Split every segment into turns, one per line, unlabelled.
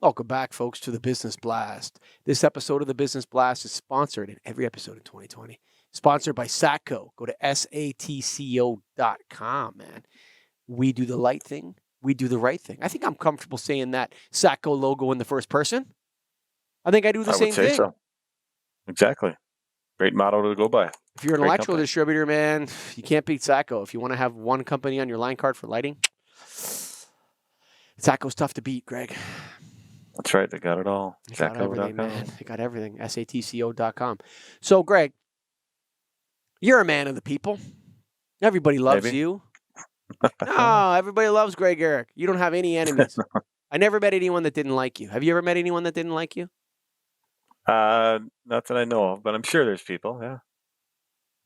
Welcome back, folks, to the Business Blast. This episode of the Business Blast is sponsored in every episode in 2020. Sponsored by Satco. Go to satco.com, man. We do the light thing. We do the right thing. I think I'm comfortable saying that Satco logo in the first person. I think I do the same thing. I would say so.
Exactly. Great motto to go by.
If you're an electrical distributor, man, you can't beat Satco. If you want to have one company on your line card for lighting, Satco's tough to beat, Greg.
That's right. They got it all.
They got everything, man. They got everything. satco.com. So, Greg, you're a man of the people. Everybody loves you. No, everybody loves Greg Eric. You don't have any enemies. I never met anyone that didn't like you. Have you ever met anyone that didn't like you?
Not that I know of, but I'm sure there's people. Yeah.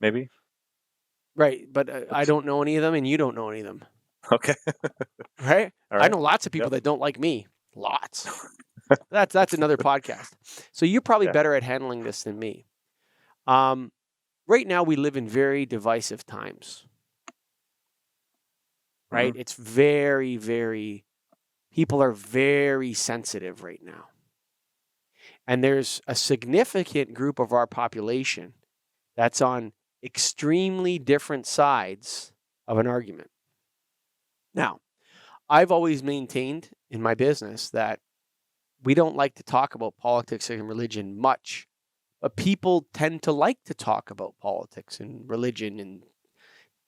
Maybe.
Right. But I don't know any of them, and you don't know any of them.
Okay.
Right? I know lots of people that don't like me. Lots. That's another podcast. So you're probably better at handling this than me. Right now, we live in very divisive times. Right? Mm-hmm. It's very, very, people are very sensitive right now. And there's a significant group of our population that's on extremely different sides of an argument. Now, I've always maintained in my business that we don't like to talk about politics and religion much, but people tend to like to talk about politics and religion and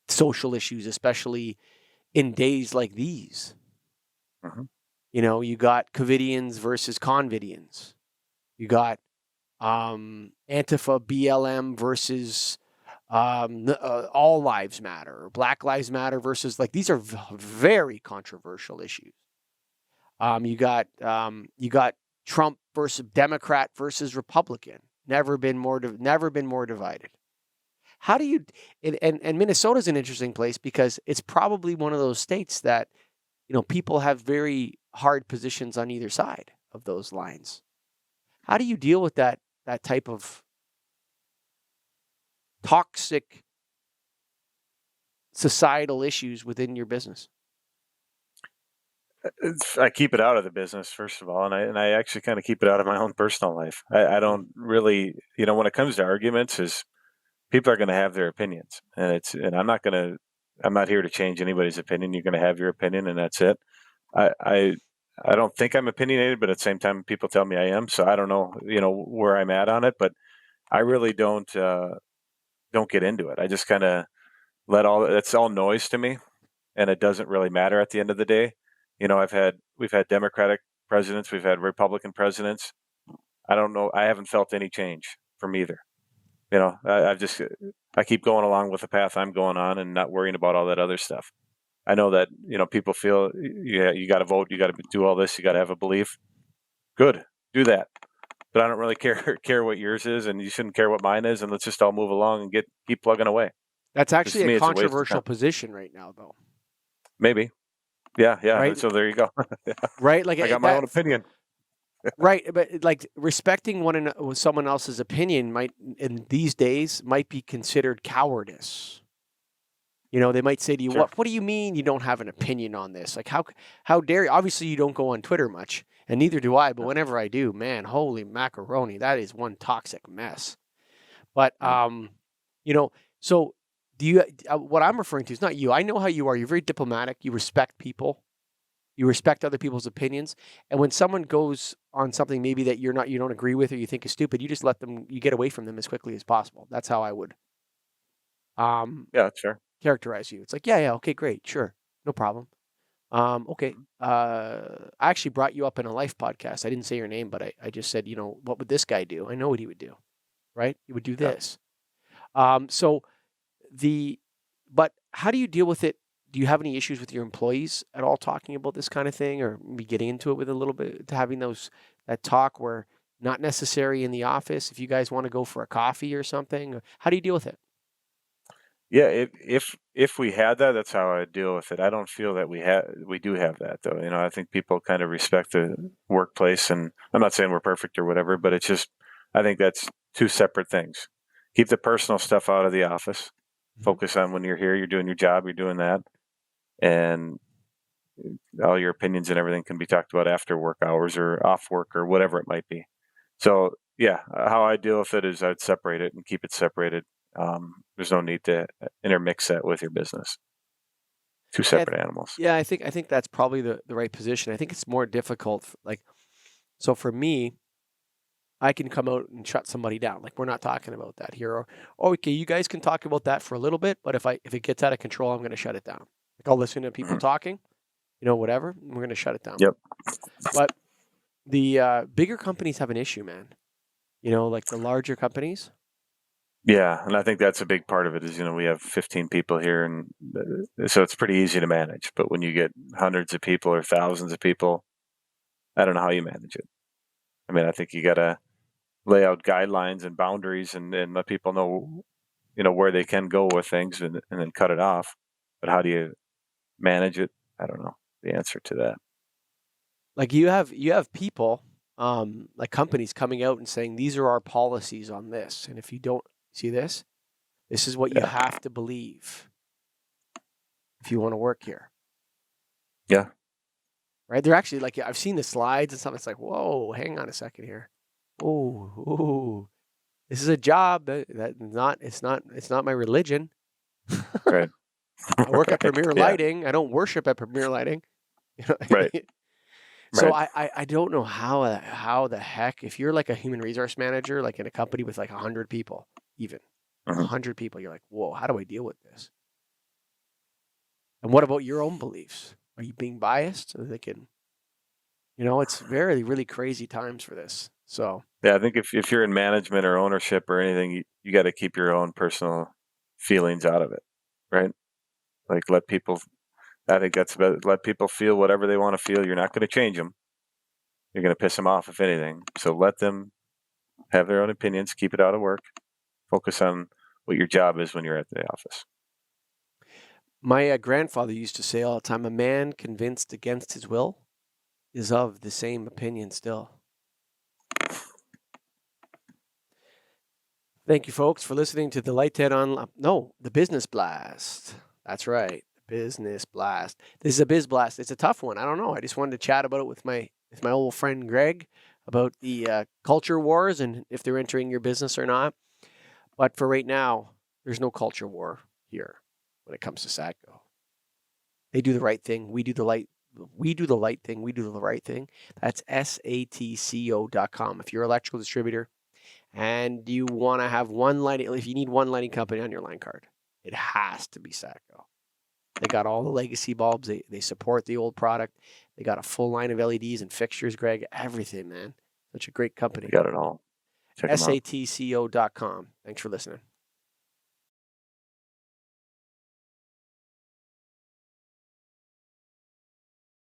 social issues, especially in days like these. Mm-hmm. You know, you got Covidians versus Convidians. You got Antifa, BLM versus All Lives Matter, or Black Lives Matter versus, like, these are very controversial issues. You got Trump versus Democrat versus Republican. Never been more divided. How do you? And Minnesota's an interesting place because it's probably one of those states that, you know, people have very hard positions on either side of those lines. How do you deal with that type of toxic societal issues within your business?
I keep it out of the business, first of all, and I actually kind of keep it out of my own personal life. I don't really, you know, when it comes to arguments, is people are going to have their opinions, and I'm not here to change anybody's opinion. You're going to have your opinion, and that's it. I don't think I'm opinionated, but at the same time, people tell me I am. So I don't know, you know, where I'm at on it, but I really don't get into it. I just kind of it's all noise to me, and it doesn't really matter at the end of the day. You know, we've had Democratic presidents, we've had Republican presidents. I don't know. I haven't felt any change from either. You know, I keep going along with the path I'm going on and not worrying about all that other stuff. I know that, you know, people feel, yeah, you got to vote, you got to do all this, you got to have a belief. Good, do that. But I don't really care what yours is, and you shouldn't care what mine is, and let's just all move along and keep plugging away.
That's actually a controversial position right now, though.
Maybe. Yeah. Right? So there you go. Yeah.
Right? Like,
I got my own opinion.
Right, but like respecting someone else's opinion might, in these days, might be considered cowardice. You know, they might say to you, sure. What do you mean you don't have an opinion on this? Like, how dare you? Obviously, you don't go on Twitter much, and neither do I, but whenever I do, man, holy macaroni, that is one toxic mess. But, you know, so do you, what I'm referring to is not you. I know how you are. You're very diplomatic. You respect people. You respect other people's opinions. And when someone goes on something maybe that you don't agree with or you think is stupid, you just you get away from them as quickly as possible. That's how I would.
Yeah, sure.
Characterize you. It's like, yeah, okay, great, sure, no problem. Okay, I actually brought you up in a life podcast. I didn't say your name, but I just said, you know, what would this guy do? I know what he would do, right? He would do this. Yeah. But how do you deal with it? Do you have any issues with your employees at all talking about this kind of thing, or maybe getting into it with a little bit, having that talk where not necessary in the office, if you guys want to go for a coffee or something? How do you deal with it?
Yeah, if we had that, that's how I deal with it. I don't feel that we do have that, though. You know, I think people kind of respect the workplace, and I'm not saying we're perfect or whatever, but it's just, I think that's two separate things. Keep the personal stuff out of the office. Mm-hmm. Focus on when you're here, you're doing your job, you're doing that. And all your opinions and everything can be talked about after work hours or off work or whatever it might be. So yeah, how I deal with it is I'd separate it and keep it separated. There's no need to intermix that with your business. Two separate animals.
Yeah, I think that's probably the right position. I think it's more difficult. Like, so for me, I can come out and shut somebody down. Like, we're not talking about that here. Or, oh, okay, you guys can talk about that for a little bit, but if it gets out of control, I'm going to shut it down. Like, I'll listen to people talking, whatever. We're going to shut it down.
Yep.
But the bigger companies have an issue, man. Like the larger companies.
Yeah, and I think that's a big part of it is, we have 15 people here, and so it's pretty easy to manage. But when you get hundreds of people or thousands of people, I don't know how you manage it. I mean, I think you got to lay out guidelines and boundaries and let people know, where they can go with things and then cut it off. But how do you manage it? I don't know the answer to that.
Like you have people, like companies coming out and saying, these are our policies on this. And if you don't see this is what you have to believe if you want to work here.
Yeah.
Right. They're actually like, I've seen the slides and something. It's like, whoa, hang on a second here. Oh, this is a job it's not my religion.
Right.
I work at Premier Lighting. I don't worship at Premier Lighting.
Right.
So I don't know how the heck, if you're like a human resource manager, like in a company with like 100 people, even 100 people, you're like, whoa, how do I deal with this? And what about your own beliefs? Are you being biased? So they can, it's very, really crazy times for this. So
yeah, I think if you're in management or ownership or anything, you got to keep your own personal feelings out of it, right? Like I think that's about let people feel whatever they want to feel. You're not going to change them. You're going to piss them off if anything. So let them have their own opinions. Keep it out of work. Focus on what your job is when you're at the office.
My grandfather used to say all the time, a man convinced against his will is of the same opinion still. Thank you, folks, for listening to the the Business Blast. That's right, Business Blast. This is a Biz Blast. It's a tough one. I don't know. I just wanted to chat about it with my old friend Greg about the culture wars and if they're entering your business or not. But for right now, there's no culture war here when it comes to Satco. They do the right thing. We do the light. We do the light thing. We do the right thing. That's satco.com. If you're an electrical distributor and you want to have one lighting, if you need one lighting company on your line card, it has to be Satco. They got all the legacy bulbs. They support the old product. They got a full line of LEDs and fixtures, Greg. Everything, man. Such a great company.
You got it all. Check them out.
satco.com. Thanks for listening.